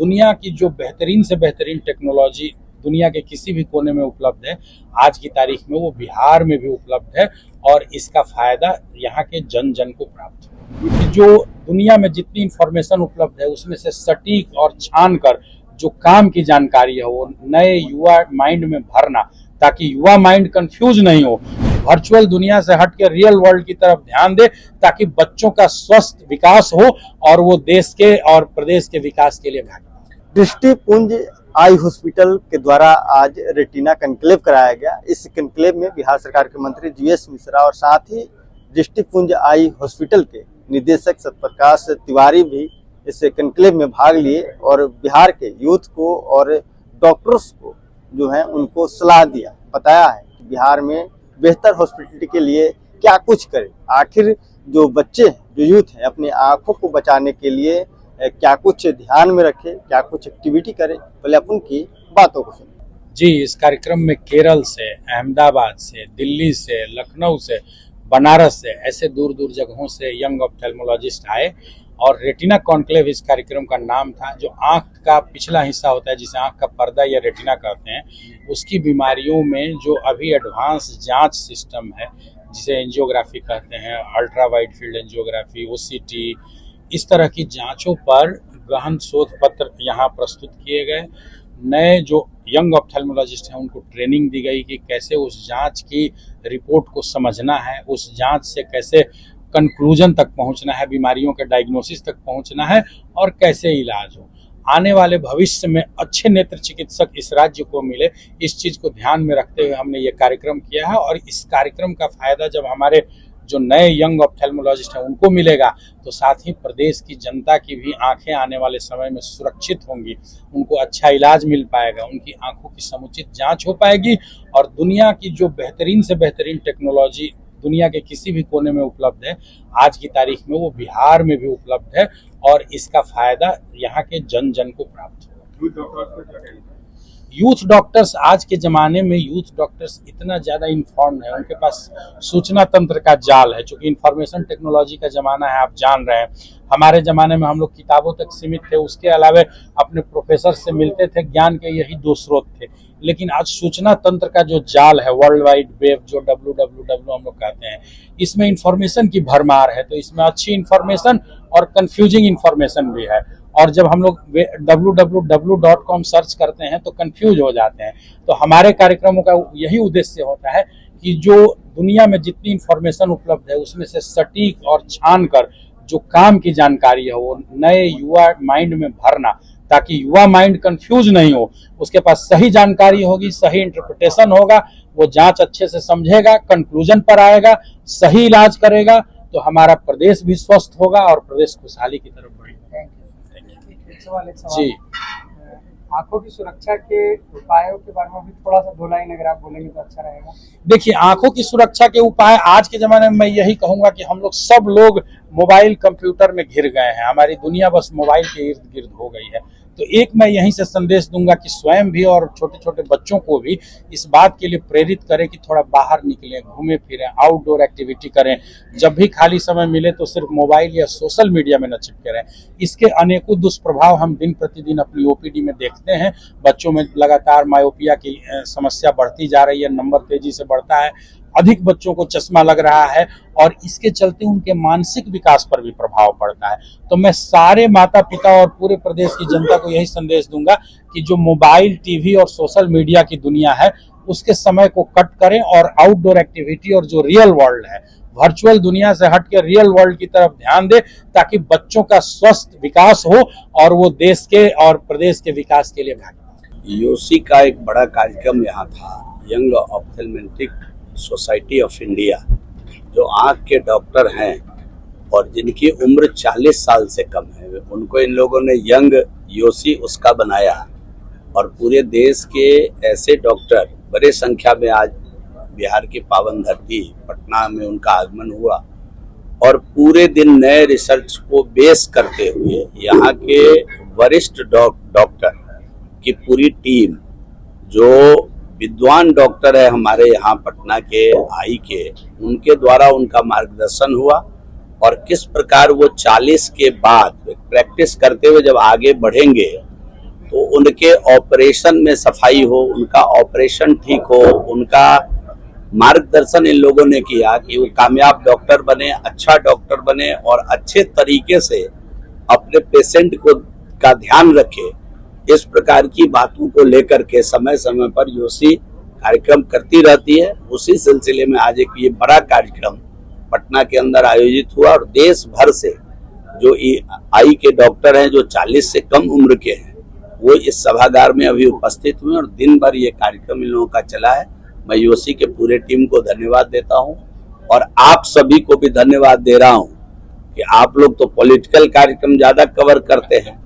दुनिया की जो बेहतरीन से बेहतरीन टेक्नोलॉजी दुनिया के किसी भी कोने में उपलब्ध है, आज की तारीख में वो बिहार में भी उपलब्ध है और इसका फायदा यहाँ के जन जन को प्राप्त हो। जो दुनिया में जितनी इंफॉर्मेशन उपलब्ध है उसमें से सटीक और छान कर जो काम की जानकारी है वो नए युवा माइंड में भरना, ताकि युवा माइंड कंफ्यूज नहीं हो, वर्चुअल दुनिया से हट के रियल वर्ल्ड की तरफ ध्यान दे, ताकि बच्चों का स्वस्थ विकास हो और वो देश के और प्रदेश के विकास के लिए भागीदार। दृष्टिपुंज आई हॉस्पिटल के द्वारा आज रेटिना कॉन्क्लेव कराया गया। इस कॉन्क्लेव में बिहार सरकार के मंत्री जीएस मिश्रा और साथ ही दृष्टिपुंज आई हॉस्पिटल के निदेशक सत्यप्रकाश तिवारी भी इस कॉन्क्लेव में भाग लिए और बिहार के यूथ को और डॉक्टर्स को जो है उनको सलाह दिया, बताया है कि बिहार में बेहतर हॉस्पिटलिटी के लिए क्या कुछ करें। आखिर जो बच्चे जो यूथ हैं अपनी आंखों को बचाने के लिए क्या कुछ ध्यान में रखे, क्या कुछ एक्टिविटी करें, पहले अपन की बातों को सुनें। जी, इस कार्यक्रम में केरल से, अहमदाबाद से, दिल्ली से, लखनऊ से, बनारस से, ऐसे दूर दूर जगहों से यंग ऑप्थेल्मोलॉजिस्ट आए और रेटिना कॉन्क्लेव इस कार्यक्रम का नाम था। जो आंख का पिछला हिस्सा होता है जिसे आंख का पर्दा या रेटिना कहते हैं, उसकी बीमारियों में जो अभी एडवांस जांच सिस्टम है जिसे एंजियोग्राफी कहते हैं, ultra wide field angiography, OCT, इस तरह की जांचों पर गहन शोध पत्र यहाँ प्रस्तुत किए गए। नए जो यंग ऑप्थेल्मोलॉजिस्ट हैं उनको ट्रेनिंग दी गई कि कैसे उस जांच की रिपोर्ट को समझना है, उस जांच से कैसे कंक्लूजन तक पहुंचना है, बीमारियों के डायग्नोसिस तक पहुंचना है और कैसे इलाज हो। आने वाले भविष्य में अच्छे नेत्र चिकित्सक इस राज्य को मिले, इस चीज़ को ध्यान में रखते हुए हमने ये कार्यक्रम किया है। और इस कार्यक्रम का फायदा जब हमारे जो नए यंग ऑप्थेल्मोलॉजिस्ट हैं उनको मिलेगा तो साथ ही प्रदेश की जनता की भी आंखें आने वाले समय में सुरक्षित होंगी, उनको अच्छा इलाज मिल पाएगा, उनकी आंखों की समुचित जांच हो पाएगी और दुनिया की जो बेहतरीन से बेहतरीन टेक्नोलॉजी दुनिया के किसी भी कोने में उपलब्ध है, आज की तारीख में वो बिहार में भी उपलब्ध है और इसका फायदा यहाँ के जन जन को प्राप्त होगा। यूथ डॉक्टर्स, आज के ज़माने में यूथ डॉक्टर्स इतना ज़्यादा इन्फॉर्म्ड है, उनके पास सूचना तंत्र का जाल है। चूँकि इंफॉर्मेशन टेक्नोलॉजी का ज़माना है, आप जान रहे हैं। हमारे ज़माने में हम लोग किताबों तक सीमित थे, उसके अलावा अपने प्रोफेसर से मिलते थे, ज्ञान के यही दो स्रोत थे। लेकिन आज सूचना तंत्र का जो जाल है, वर्ल्ड वाइड वेब, जो WWW हम लोग कहते हैं, इसमें इंफॉर्मेशन की भरमार है। तो इसमें अच्छी इंफॉर्मेशन और कंफ्यूजिंग इंफॉर्मेशन भी है। और जब हम लोग www.com सर्च करते हैं तो कंफ्यूज हो जाते हैं। तो हमारे कार्यक्रमों का यही उद्देश्य होता है कि जो दुनिया में जितनी इंफॉर्मेशन उपलब्ध है उसमें से सटीक और छान कर जो काम की जानकारी है वो नए युवा माइंड में भरना, ताकि युवा माइंड कंफ्यूज नहीं हो, उसके पास सही जानकारी होगी, सही इंटरप्रिटेशन होगा, वो जांच अच्छे से समझेगा, कंक्लूजन पर आएगा, सही इलाज करेगा, तो हमारा प्रदेश भी स्वस्थ होगा और प्रदेश खुशहाली की तरफ बढ़ेगा। जी, आंखों की सुरक्षा के उपायों के बारे में भी थोड़ा सा दो लाइन अगर आप बोलेंगे तो अच्छा रहेगा। देखिए, आंखों की सुरक्षा के उपाय आज के ज़माने में मैं यही कहूँगा कि हम लोग सब लोग मोबाइल कंप्यूटर में घिर गए हैं, हमारी दुनिया बस मोबाइल के इर्द गिर्द हो गई है। तो एक मैं यहीं से संदेश दूंगा कि स्वयं भी और छोटे छोटे बच्चों को भी इस बात के लिए प्रेरित करें कि थोड़ा बाहर निकलें, घूमें फिरें, आउटडोर एक्टिविटी करें। जब भी खाली समय मिले तो सिर्फ मोबाइल या सोशल मीडिया में न चिपके रहें। इसके अनेकों दुष्प्रभाव हम दिन प्रतिदिन अपनी OPD में देखते हैं। बच्चों में लगातार मायोपिया की समस्या बढ़ती जा रही है, नंबर तेजी से बढ़ता है, अधिक बच्चों को चश्मा लग रहा है और इसके चलते उनके मानसिक विकास पर भी प्रभाव पड़ता है। तो मैं सारे माता पिता और पूरे प्रदेश की जनता को यही संदेश दूंगा कि जो मोबाइल, टीवी और सोशल मीडिया की दुनिया है उसके समय को कट करें और आउटडोर एक्टिविटी और जो रियल वर्ल्ड है, वर्चुअल दुनिया से हट के रियल वर्ल्ड की तरफ ध्यान दे, ताकि बच्चों का स्वस्थ विकास हो और वो देश के और प्रदेश के विकास के लिए भागीदार। यूसी का एक बड़ा कार्यक्रम यहाँ था, यंग ऑप्थेल्मेटिक सोसाइटी ऑफ इंडिया, जो आँख के डॉक्टर हैं और जिनकी उम्र 40 साल से कम है, उनको इन लोगों ने यंग यूसी उसका बनाया और पूरे देश के ऐसे डॉक्टर बड़े संख्या में आज बिहार की पावन धरती पटना में उनका आगमन हुआ और पूरे दिन नए रिसर्च को बेस करते हुए यहाँ के वरिष्ठ डॉक्टर की पूरी टीम, जो विद्वान डॉक्टर है हमारे यहाँ पटना के आई के, उनके द्वारा उनका मार्गदर्शन हुआ और किस प्रकार वो 40 के बाद प्रैक्टिस करते हुए जब आगे बढ़ेंगे तो उनके ऑपरेशन में सफाई हो, उनका ऑपरेशन ठीक हो, उनका मार्गदर्शन इन लोगों ने किया कि वो कामयाब डॉक्टर बने, अच्छा डॉक्टर बने और अच्छे तरीके से अपने पेशेंट को का ध्यान रखे। इस प्रकार की बातों को लेकर के समय समय पर यूसी कार्यक्रम करती रहती है। उसी सिलसिले में आज एक ये बड़ा कार्यक्रम पटना के अंदर आयोजित हुआ और देश भर से जो आई के डॉक्टर हैं जो 40 से कम उम्र के हैं वो इस सभागार में अभी उपस्थित हुए और दिन भर ये कार्यक्रम इन लोगों का चला है। मैं यूसी के पूरे टीम को धन्यवाद देता हूं और आप सभी को भी धन्यवाद दे रहा हूं कि आप लोग तो पॉलिटिकल कार्यक्रम ज्यादा कवर करते हैं,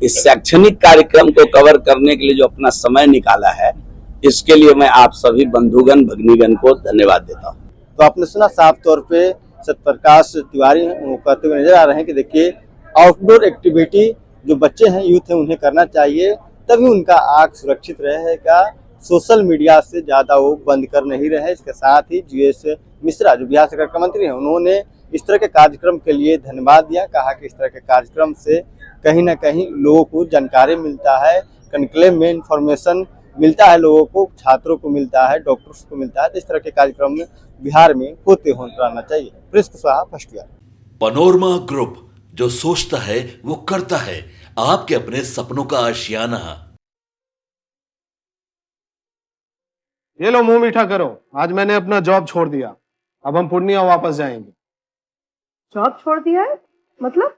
इस शैक्षणिक कार्यक्रम को कवर करने के लिए जो अपना समय निकाला है इसके लिए मैं आप सभी बंधुगण भगिनीगण को धन्यवाद देता हूँ। तो आपने सुना साफ तौर पे सत्यप्रकाश तिवारी हैं, वो कहते हुए नजर आ रहे हैं कि देखिए आउटडोर एक्टिविटी जो बच्चे हैं, यूथ हैं, उन्हें करना चाहिए, तभी उनका आँख सुरक्षित रहेगा। सोशल मीडिया से ज्यादा वो बंद कर नहीं रहे। इसके साथ ही जीएस मिश्रा जो बिहार सरकार के मंत्री हैं, उन्होंने इस तरह के कार्यक्रम के लिए धन्यवाद दिया। कहा कि इस तरह के कार्यक्रम से कहीं ना कहीं लोगों को जानकारी मिलता है, कॉन्क्लेव में इंफॉर्मेशन मिलता है, लोगों को, छात्रों को मिलता है, डॉक्टर्स को मिलता है। तो इस तरह के कार्यक्रम बिहार में होते रहना चाहिए। Prince Kushwaha, first year. Panorama group, जो सोचता है वो करता है। आपके अपने सपनों का आशियाना। ये लो मुंह मीठा करो, आज मैंने अपना जॉब छोड़ दिया, अब हम पूर्णिया वापस जाएंगे। जॉब छोड़ दिया है? मतलब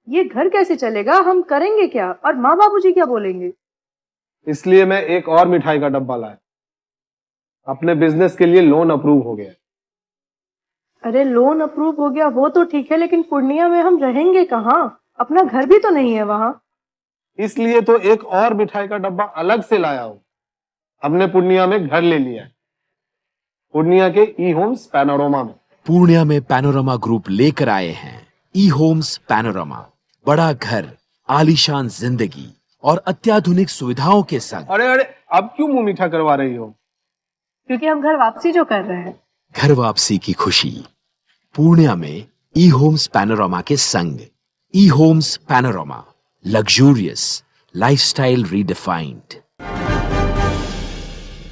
ये घर कैसे चलेगा? हम करेंगे क्या? और माँ बाबूजी क्या बोलेंगे? इसलिए मैं एक और मिठाई का डब्बा लाया। अपने बिजनेस के लिए लोन अप्रूव हो गया। अरे लोन अप्रूव हो गया वो तो ठीक है, लेकिन पूर्णिया में हम रहेंगे कहाँ? अपना घर भी तो नहीं है वहाँ। इसलिए तो एक और मिठाई का डब्बा अलग से लाया हूं। हमने पूर्णिया में घर ले लिया है, पूर्णिया के ई होम्स पैनोरमा में। पूर्णिया में पैनोरमा ग्रुप लेकर आए हैं ई होम्स पैनोरमा। बड़ा घर, आलीशान जिंदगी और अत्याधुनिक सुविधाओं के संग। अरे अब क्यों मुंह मीठा करवा रही हो? क्योंकि हम घर वापसी जो कर रहे हैं। घर वापसी की खुशी पूर्णिया में ई होम्स पैनोरमा के संग। E homes panorama, luxurious lifestyle redefined.